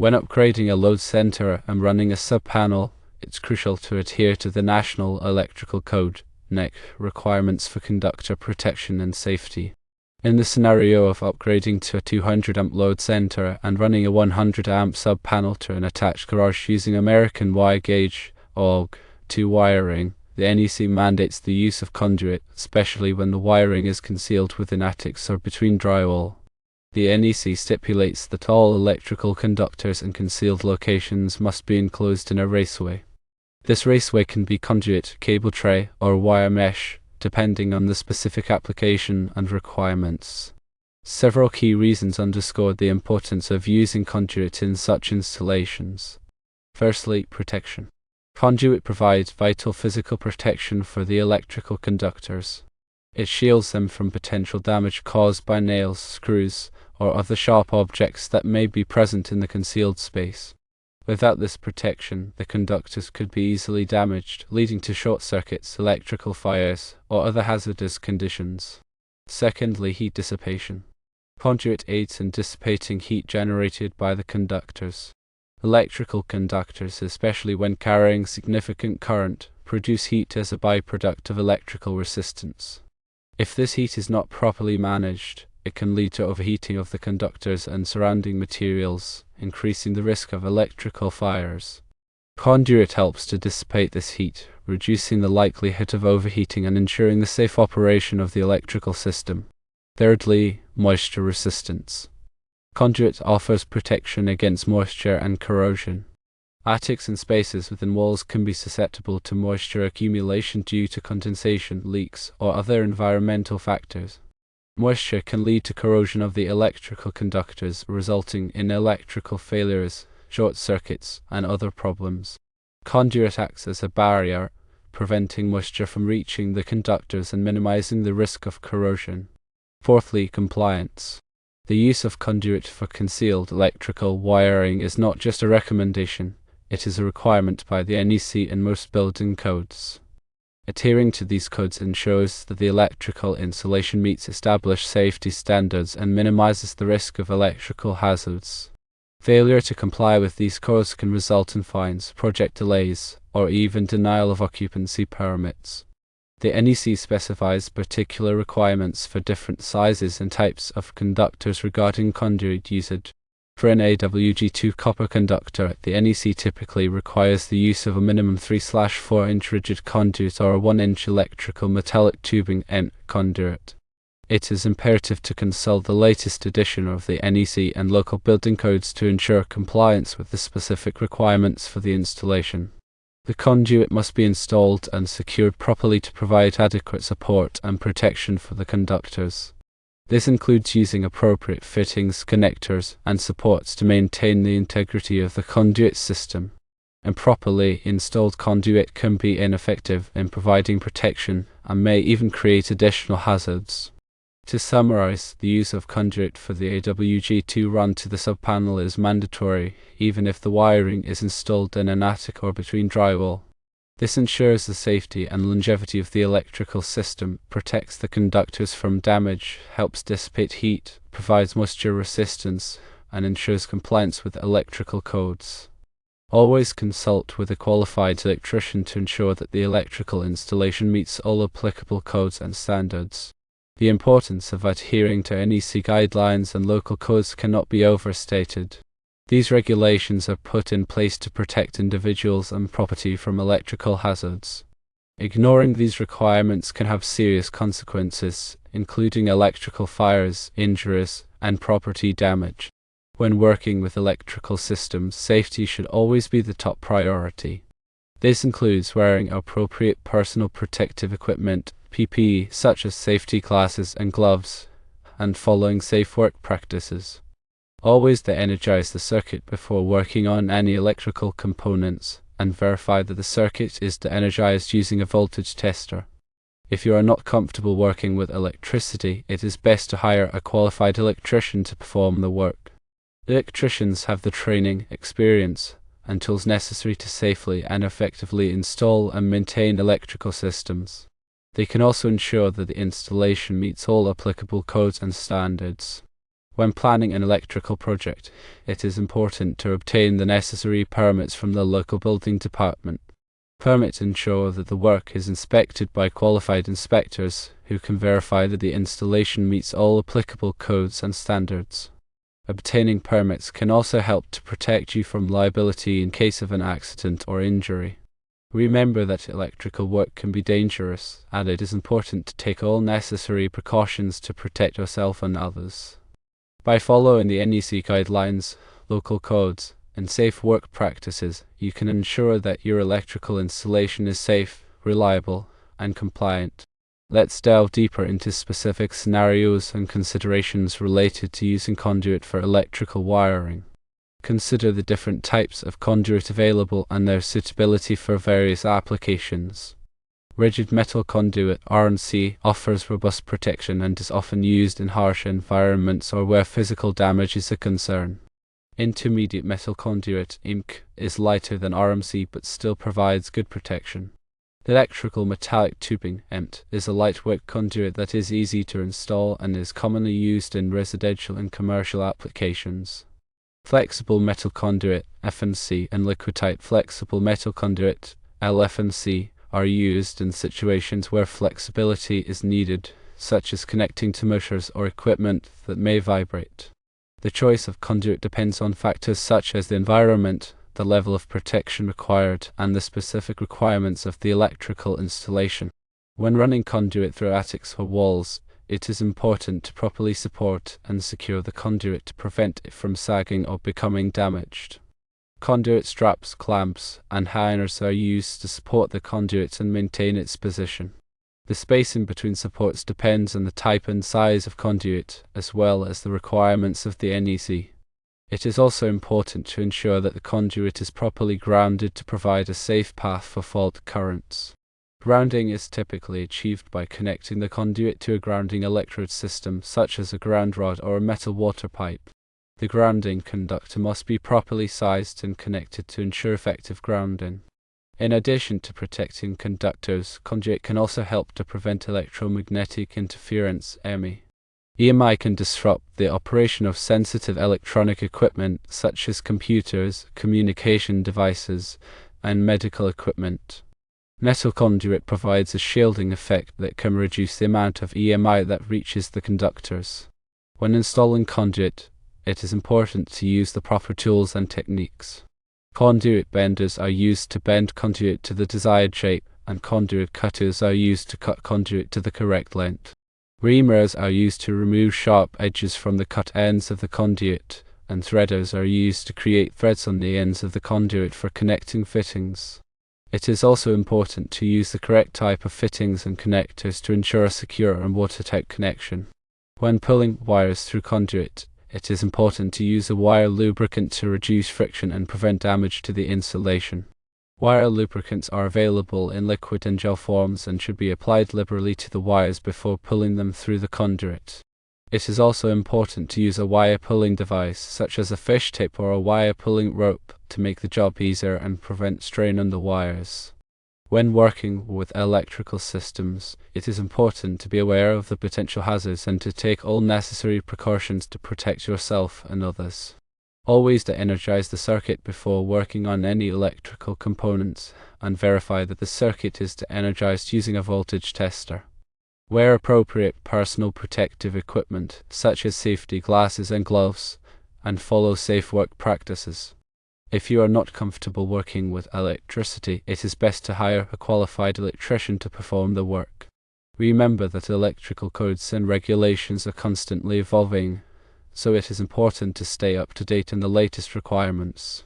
When upgrading a load center and running a sub-panel, it's crucial to adhere to the National Electrical Code (NEC) requirements for conductor protection and safety. In the scenario of upgrading to a 200 amp load center and running a 100 amp sub-panel to an attached garage using American wire gauge (AUG) wiring, the NEC mandates the use of conduit, especially when the wiring is concealed within attics or between drywall. The NEC stipulates that all electrical conductors in concealed locations must be enclosed in a raceway. This raceway can be conduit, cable tray, or wire mesh, depending on the specific application and requirements. Several key reasons underscore the importance of using conduit in such installations. Firstly, protection. Conduit provides vital physical protection for the electrical conductors. It shields them from potential damage caused by nails, screws, or other sharp objects that may be present in the concealed space. Without this protection, the conductors could be easily damaged, leading to short circuits, electrical fires, or other hazardous conditions. Secondly, heat dissipation. Conduit aids in dissipating heat generated by the conductors. Electrical conductors, especially when carrying significant current, produce heat as a byproduct of electrical resistance. If this heat is not properly managed, it can lead to overheating of the conductors and surrounding materials, increasing the risk of electrical fires. Conduit helps to dissipate this heat, reducing the likelihood of overheating and ensuring the safe operation of the electrical system. Thirdly, moisture resistance. Conduit offers protection against moisture and corrosion. Attics and spaces within walls can be susceptible to moisture accumulation due to condensation, leaks, or other environmental factors. Moisture can lead to corrosion of the electrical conductors, resulting in electrical failures, short circuits, and other problems. Conduit acts as a barrier, preventing moisture from reaching the conductors and minimizing the risk of corrosion. Fourthly, compliance. The use of conduit for concealed electrical wiring is not just a recommendation, it is a requirement by the NEC and most building codes. Adhering to these codes ensures that the electrical installation meets established safety standards and minimizes the risk of electrical hazards. Failure to comply with these codes can result in fines, project delays, or even denial of occupancy permits. The NEC specifies particular requirements for different sizes and types of conductors regarding conduit usage. For an AWG2 copper conductor, the NEC typically requires the use of a minimum 3/4 inch rigid conduit or a 1 inch electrical metallic tubing end conduit. It is imperative to consult the latest edition of the NEC and local building codes to ensure compliance with the specific requirements for the installation. The conduit must be installed and secured properly to provide adequate support and protection for the conductors. This includes using appropriate fittings, connectors, and supports to maintain the integrity of the conduit system. Improperly installed conduit can be ineffective in providing protection and may even create additional hazards. To summarize, the use of conduit for the AWG2 run to the sub-panel is mandatory, even if the wiring is installed in an attic or between drywall. This ensures the safety and longevity of the electrical system, protects the conductors from damage, helps dissipate heat, provides moisture resistance, and ensures compliance with electrical codes. Always consult with a qualified electrician to ensure that the electrical installation meets all applicable codes and standards. The importance of adhering to NEC guidelines and local codes cannot be overstated. These regulations are put in place to protect individuals and property from electrical hazards. Ignoring these requirements can have serious consequences, including electrical fires, injuries, and property damage. When working with electrical systems, safety should always be the top priority. This includes wearing appropriate personal protective equipment, PPE, such as safety glasses and gloves, and following safe work practices. Always de-energize the circuit before working on any electrical components, and verify that the circuit is de-energized using a voltage tester. If you are not comfortable working with electricity, it is best to hire a qualified electrician to perform the work. Electricians have the training, experience, and tools necessary to safely and effectively install and maintain electrical systems. They can also ensure that the installation meets all applicable codes and standards. When planning an electrical project, it is important to obtain the necessary permits from the local building department. Permits ensure that the work is inspected by qualified inspectors who can verify that the installation meets all applicable codes and standards. Obtaining permits can also help to protect you from liability in case of an accident or injury. Remember that electrical work can be dangerous, and it is important to take all necessary precautions to protect yourself and others. By following the NEC guidelines, local codes, and safe work practices, you can ensure that your electrical installation is safe, reliable, and compliant. Let's delve deeper into specific scenarios and considerations related to using conduit for electrical wiring. Consider the different types of conduit available and their suitability for various applications. Rigid metal conduit (RMC) offers robust protection and is often used in harsh environments or where physical damage is a concern. Intermediate metal conduit (IMC) is lighter than RMC but still provides good protection. Electrical metallic tubing (EMT) is a lightweight conduit that is easy to install and is commonly used in residential and commercial applications. Flexible metal conduit (FMC) and liquid-tight flexible metal conduit (LFMC) are used in situations where flexibility is needed, such as connecting to motors or equipment that may vibrate. The choice of conduit depends on factors such as the environment, the level of protection required, and the specific requirements of the electrical installation. When running conduit through attics or walls, it is important to properly support and secure the conduit to prevent it from sagging or becoming damaged. Conduit straps, clamps, and hangers are used to support the conduit and maintain its position. The spacing between supports depends on the type and size of conduit, as well as the requirements of the NEC. It is also important to ensure that the conduit is properly grounded to provide a safe path for fault currents. Grounding is typically achieved by connecting the conduit to a grounding electrode system, such as a ground rod or a metal water pipe. The grounding conductor must be properly sized and connected to ensure effective grounding. In addition to protecting conductors, conduit can also help to prevent electromagnetic interference (EMI). EMI can disrupt the operation of sensitive electronic equipment such as computers, communication devices, and medical equipment. Metal conduit provides a shielding effect that can reduce the amount of EMI that reaches the conductors. When installing conduit, it is important to use the proper tools and techniques. Conduit benders are used to bend conduit to the desired shape, and conduit cutters are used to cut conduit to the correct length. Reamers are used to remove sharp edges from the cut ends of the conduit, and threaders are used to create threads on the ends of the conduit for connecting fittings. It is also important to use the correct type of fittings and connectors to ensure a secure and watertight connection. When pulling wires through conduit, it is important to use a wire lubricant to reduce friction and prevent damage to the insulation. Wire lubricants are available in liquid and gel forms and should be applied liberally to the wires before pulling them through the conduit. It is also important to use a wire pulling device, such as a fish tip or a wire pulling rope, to make the job easier and prevent strain on the wires. When working with electrical systems, it is important to be aware of the potential hazards and to take all necessary precautions to protect yourself and others. Always de-energize the circuit before working on any electrical components, and verify that the circuit is de-energized using a voltage tester. Wear appropriate personal protective equipment, such as safety glasses and gloves, and follow safe work practices. If you are not comfortable working with electricity, it is best to hire a qualified electrician to perform the work. Remember that electrical codes and regulations are constantly evolving, so it is important to stay up to date on the latest requirements.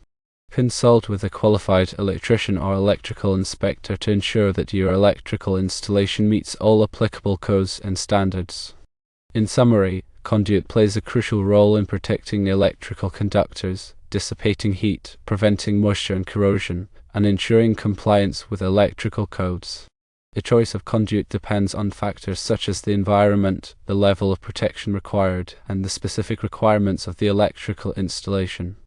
Consult with a qualified electrician or electrical inspector to ensure that your electrical installation meets all applicable codes and standards. In summary, conduit plays a crucial role in protecting the electrical conductors, dissipating heat, preventing moisture and corrosion, and ensuring compliance with electrical codes. The choice of conduit depends on factors such as the environment, the level of protection required, and the specific requirements of the electrical installation.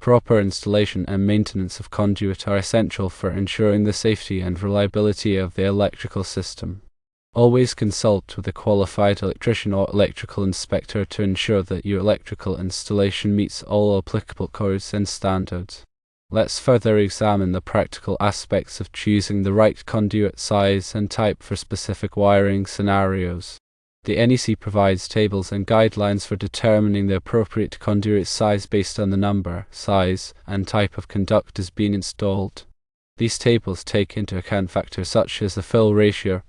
Proper installation and maintenance of conduit are essential for ensuring the safety and reliability of the electrical system. Always consult with a qualified electrician or electrical inspector to ensure that your electrical installation meets all applicable codes and standards. Let's further examine the practical aspects of choosing the right conduit size and type for specific wiring scenarios. The NEC provides tables and guidelines for determining the appropriate conduit size based on the number, size, and type of conductors being installed. These tables take into account factors such as the fill ratio,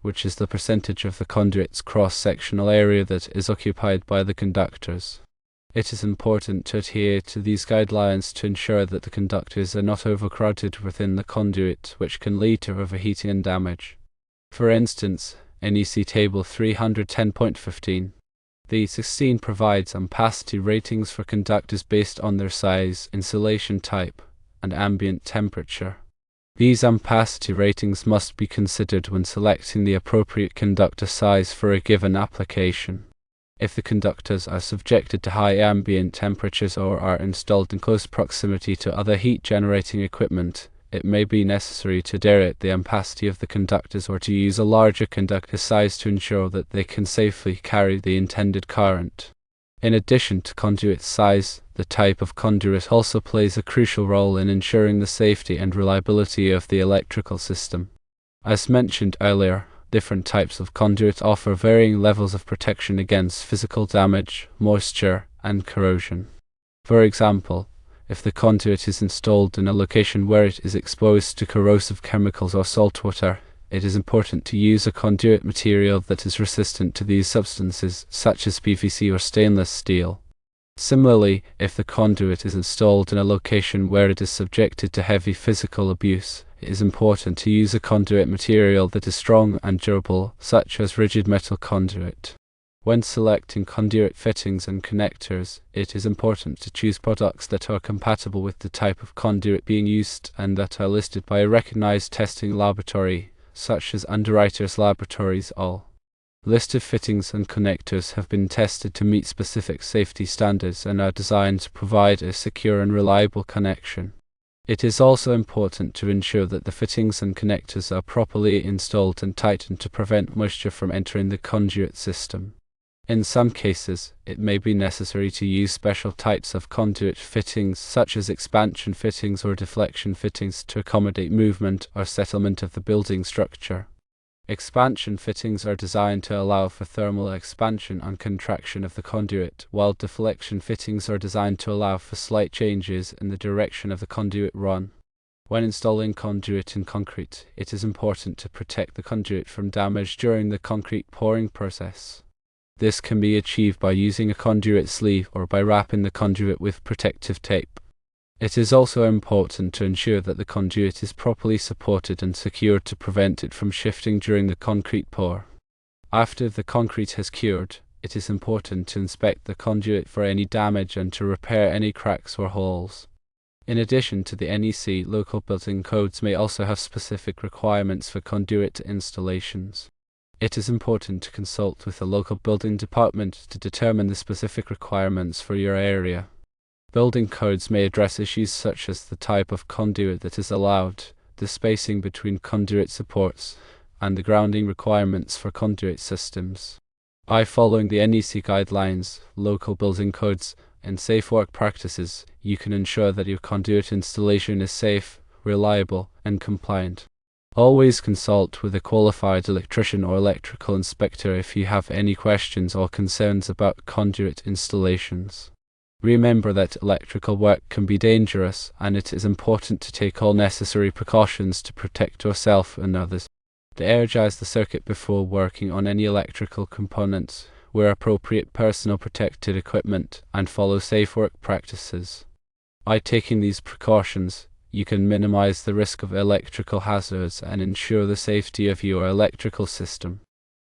which is the percentage of the conduit's cross-sectional area that is occupied by the conductors. It is important to adhere to these guidelines to ensure that the conductors are not overcrowded within the conduit, which can lead to overheating and damage. For instance, NEC Table 310.15. The 16 provides ampacity ratings for conductors based on their size, insulation type, and ambient temperature. These ampacity ratings must be considered when selecting the appropriate conductor size for a given application. If the conductors are subjected to high ambient temperatures or are installed in close proximity to other heat-generating equipment, it may be necessary to derate the ampacity of the conductors or to use a larger conductor size to ensure that they can safely carry the intended current. In addition to conduit size, the type of conduit also plays a crucial role in ensuring the safety and reliability of the electrical system. As mentioned earlier, different types of conduit offer varying levels of protection against physical damage, moisture, and corrosion. For example, if the conduit is installed in a location where it is exposed to corrosive chemicals or saltwater, it is important to use a conduit material that is resistant to these substances, such as PVC or stainless steel. Similarly, if the conduit is installed in a location where it is subjected to heavy physical abuse, it is important to use a conduit material that is strong and durable, such as rigid metal conduit. When selecting conduit fittings and connectors, it is important to choose products that are compatible with the type of conduit being used and that are listed by a recognized testing laboratory, such as Underwriters Laboratories All. Listed fittings and connectors have been tested to meet specific safety standards and are designed to provide a secure and reliable connection. It is also important to ensure that the fittings and connectors are properly installed and tightened to prevent moisture from entering the conduit system. In some cases, it may be necessary to use special types of conduit fittings such as expansion fittings or deflection fittings to accommodate movement or settlement of the building structure. Expansion fittings are designed to allow for thermal expansion and contraction of the conduit, while deflection fittings are designed to allow for slight changes in the direction of the conduit run. When installing conduit in concrete, it is important to protect the conduit from damage during the concrete pouring process. This can be achieved by using a conduit sleeve or by wrapping the conduit with protective tape. It is also important to ensure that the conduit is properly supported and secured to prevent it from shifting during the concrete pour. After the concrete has cured, it is important to inspect the conduit for any damage and to repair any cracks or holes. In addition to the NEC, local building codes may also have specific requirements for conduit installations. It is important to consult with the local building department to determine the specific requirements for your area. Building codes may address issues such as the type of conduit that is allowed, the spacing between conduit supports, and the grounding requirements for conduit systems. By following the NEC guidelines, local building codes, and safe work practices, you can ensure that your conduit installation is safe, reliable, and compliant. Always consult with a qualified electrician or electrical inspector if you have any questions or concerns about conduit installations. Remember that electrical work can be dangerous, and it is important to take all necessary precautions to protect yourself and others. De-energize the circuit before working on any electrical components, wear appropriate personal protective equipment, and follow safe work practices. By taking these precautions, you can minimize the risk of electrical hazards and ensure the safety of your electrical system.